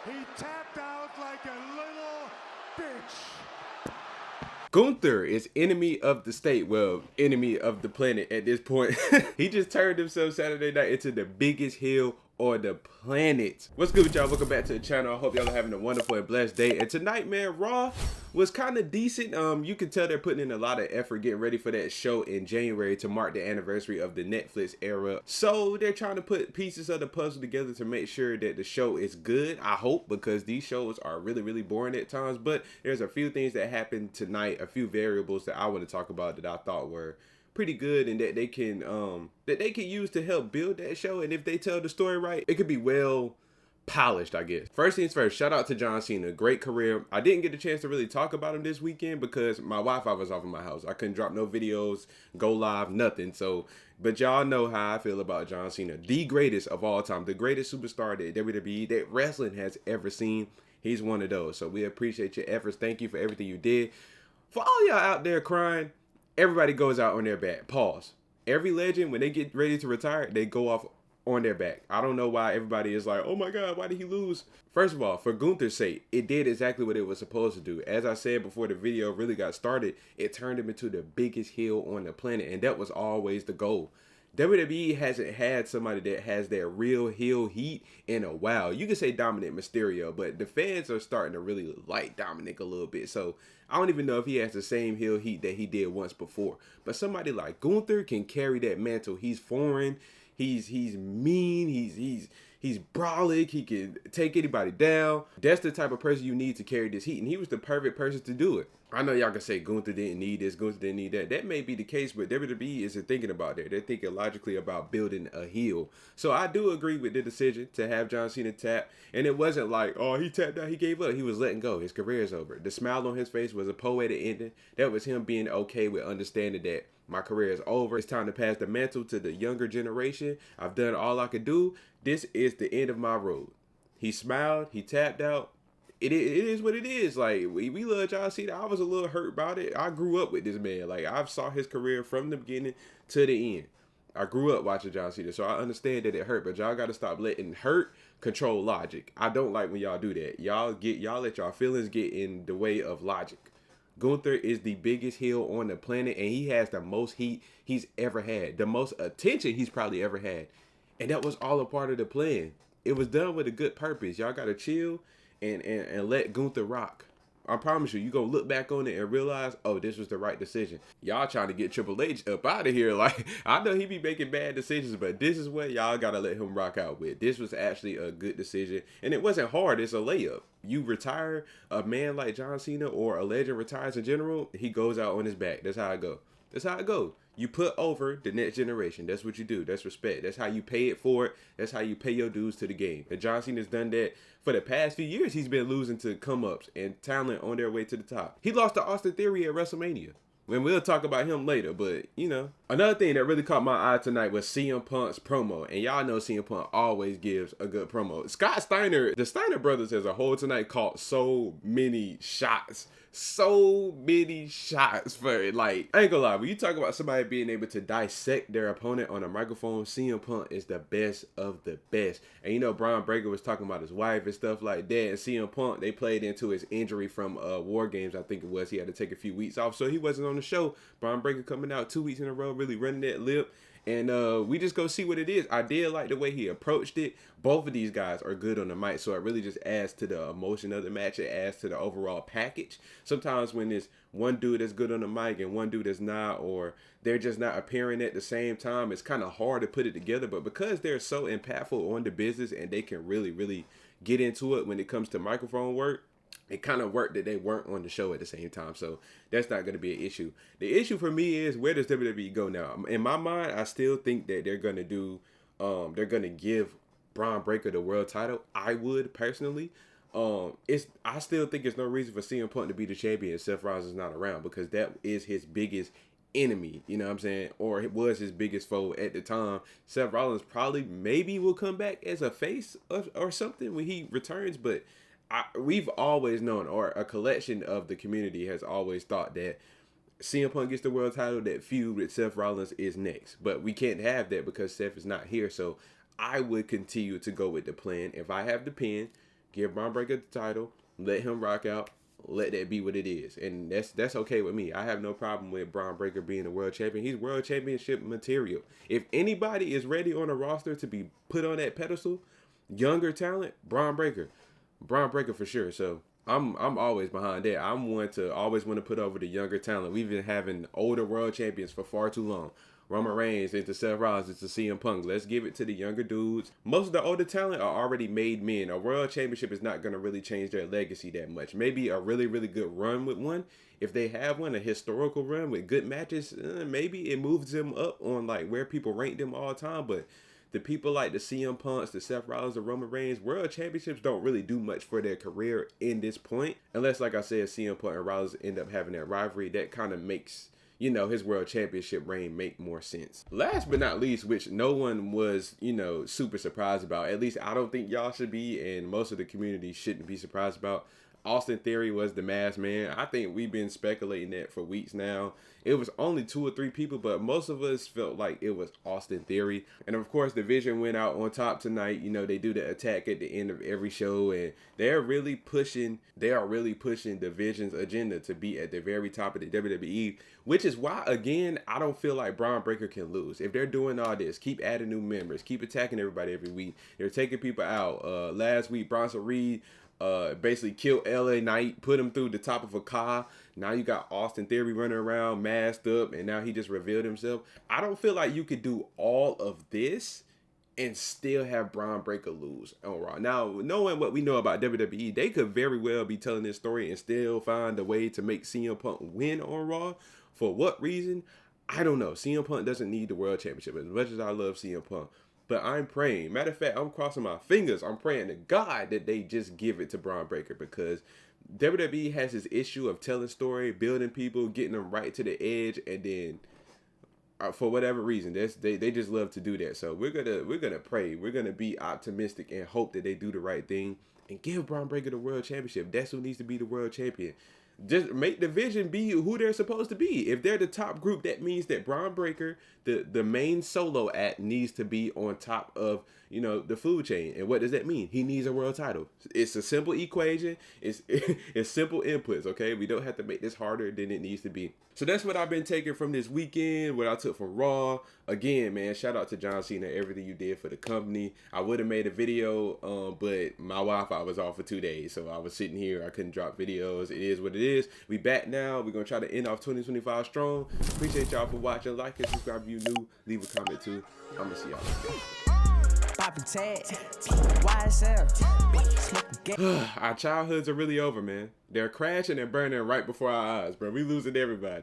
He tapped out like a little bitch. Gunther is enemy of the state, well, enemy of the planet at this point. He just turned himself Saturday night into the biggest heel on the planet. What's good with y'all? Welcome back to the channel. I hope y'all are having a wonderful and blessed day. And tonight, man, Raw was kind of decent. You can tell they're putting in a lot of effort getting ready for that show in January to mark the anniversary of the Netflix era. So they're trying to put pieces of the puzzle together to make sure that the show is good, I hope, because these shows are really, really boring at times. But there's a few things that happened tonight, a few variables that I want to talk about that I thought were pretty good and that they can use to help build that show. And if they tell the story right, it could be well polished, I guess. First things first, shout out to John Cena. Great career. I didn't get a chance to really talk about him this weekend because my Wi-Fi was off in my house. I couldn't drop no videos, go live, nothing. So, but y'all know how I feel about John Cena. The greatest of all time, the greatest superstar that WWE, that wrestling has ever seen. He's one of those. So we appreciate your efforts. Thank you for everything you did. For all y'all out there crying, everybody goes out on their back. Pause. Every legend, when they get ready to retire, they go off on their back. I don't know why everybody is like, oh my God, why did he lose? First of all, for Gunther's sake, it did exactly what it was supposed to do. As I said before the video really got started, it turned him into the biggest heel on the planet, and that was always the goal. WWE hasn't had somebody that has that real heel heat in a while. You can say Dominic Mysterio, but the fans are starting to really like Dominic a little bit. So I don't even know if he has the same heel heat that he did once before. But somebody like Gunther can carry that mantle. He's foreign. He's mean. He's brolic. He can take anybody down. That's the type of person you need to carry this heat, and he was the perfect person to do it. I know y'all can say Gunther didn't need this, Gunther didn't need that. That may be the case, but WWE isn't thinking about that. They're thinking logically about building a heel. So I do agree with the decision to have John Cena tap. And it wasn't like, oh, he tapped out, he gave up. He was letting go. His career is over. The smile on his face was a poetic ending. That was him being okay with understanding that my career is over. It's time to pass the mantle to the younger generation. I've done all I could do. This is the end of my road. He smiled. He tapped out. It is what it is. Like, we love John Cena. I was a little hurt about it. I grew up with this man. Like, I saw his career from the beginning to the end. I grew up watching John Cena, so I understand that it hurt, but y'all got to stop letting hurt control logic. I don't like when y'all do that. Y'all let y'all feelings get in the way of logic. Gunther is the biggest heel on the planet, and he has the most heat he's ever had, the most attention he's probably ever had, and that was all a part of the plan. It was done with a good purpose. Y'all got to chill and let Gunther rock. I promise you, gonna look back on it and realize, oh, this was the right decision. Y'all trying to get Triple H up out of here. Like, I know he be making bad decisions, but this is what y'all gotta let him rock out with. This was actually a good decision, and it wasn't hard. It's a layup. You retire a man like John Cena, or a legend retires in general, he goes out on his back. That's how it go. That's how it goes. You put over the next generation. That's what you do. That's respect. That's how you pay it for it. That's how you pay your dues to the game. And John Cena's done that for the past few years. He's been losing to come-ups and talent on their way to the top. He lost to Austin Theory at WrestleMania. And we'll talk about him later, but, you know. Another thing that really caught my eye tonight was CM Punk's promo. And y'all know CM Punk always gives a good promo. Scott Steiner, the Steiner brothers as a whole tonight caught so many shots. So many shots for it. Like, I ain't gonna lie, when you talk about somebody being able to dissect their opponent on a microphone, CM Punk is the best of the best. And you know, Bron Breakker was talking about his wife and stuff like that, and CM Punk, they played into his injury from War Games, I think it was. He had to take a few weeks off, so he wasn't on the show. Bron Breakker coming out 2 weeks in a row, really running that lip. And we just go see what it is. I did like the way he approached it. Both of these guys are good on the mic, so it really just adds to the emotion of the match. It adds to the overall package. Sometimes when there's one dude that's good on the mic and one dude that's not, or they're just not appearing at the same time, it's kind of hard to put it together. But because they're so impactful on the business and they can really, really get into it when it comes to microphone work, it kind of worked that they weren't on the show at the same time. So that's not going to be an issue. The issue for me is, where does WWE go now? In my mind, I still think that they're going to do, they're going to give Bron Breakker the world title. I would personally. I still think there's no reason for CM Punk to be the champion if Seth Rollins is not around, because that is his biggest enemy, you know what I'm saying? Or it was his biggest foe at the time. Seth Rollins probably maybe will come back as a face or something when he returns, but we've always known, or a collection of the community has always thought, that CM Punk gets the world title, that feud with Seth Rollins is next. But we can't have that because Seth is not here. So I would continue to go with the plan. If I have the pen, Give Bron Breakker the title. Let him rock out. Let that be what it is. And that's okay with me. I have no problem with Bron Breakker being a world champion. He's world championship material. If anybody is ready on a roster to be put on that pedestal, younger talent, Bron Breakker. Bron Breakker for sure. So I'm always behind that. I'm one to always want to put over the younger talent. We've been having older world champions for far too long. Roman Reigns into Seth Rollins into CM Punk. Let's give it to the younger dudes. Most of the older talent are already made men. A world championship is not going to really change their legacy that much. Maybe a really, really good run with one. If they have one, a historical run with good matches, maybe it moves them up on like where people rank them all the time. But the people like the CM Punks, the Seth Rollins, the Roman Reigns, world championships don't really do much for their career in this point. Unless, like I said, CM Punk and Rollins end up having that rivalry. That kind of makes, you know, his world championship reign make more sense. Last but not least, which no one was, you know, super surprised about. At least I don't think y'all should be, and most of the community shouldn't be surprised about. Austin Theory was the masked man. I think we've been speculating that for weeks now. It was only 2 or 3 people, but most of us felt like it was Austin Theory. And of course, Division went out on top tonight. You know, they do the attack at the end of every show, and they are really pushing Division's agenda to be at the very top of the WWE, which is why, again, I don't feel like Bron Breakker can lose. If they're doing all this, keep adding new members, keep attacking everybody every week. They're taking people out. Last week, Bronson Reed basically killed LA Knight, put him through the top of a car. Now you got Austin Theory running around masked up, and now he just revealed himself. I don't feel like you could do all of this and still have Bron Breakker lose on Raw. Now, knowing what we know about WWE, they could very well be telling this story and still find a way to make CM Punk win on Raw. For what reason? I don't know. CM Punk doesn't need the World Championship as much as I love CM Punk. But I'm praying. Matter of fact, I'm crossing my fingers. I'm praying to God that they just give it to Bron Breakker, because WWE has this issue of telling story, building people, getting them right to the edge, and then for whatever reason, they just love to do that. So we're gonna pray. We're gonna be optimistic and hope that they do the right thing and give Bron Breakker the World Championship. That's who needs to be the World Champion. Just make Division be who they're supposed to be. If they're the top group, that means that Bron Breakker, the main solo act, needs to be on top of, you know, the food chain. And what does that mean? He needs a world title. It's a simple equation. It's simple inputs, okay? We don't have to make this harder than it needs to be. So that's what I've been taking from this weekend, what I took from Raw. Again, man, shout out to John Cena, everything you did for the company. I would have made a video, but my Wi-Fi was off for 2 days. So I was sitting here. I couldn't drop videos. It is what it is. We back now. We're going to try to end off 2025 strong. Appreciate y'all for watching. Like and subscribe if you new. Leave a comment too. I'm going to see y'all next. Our childhoods are really over, man. They're crashing and burning right before our eyes, bro. We losing everybody.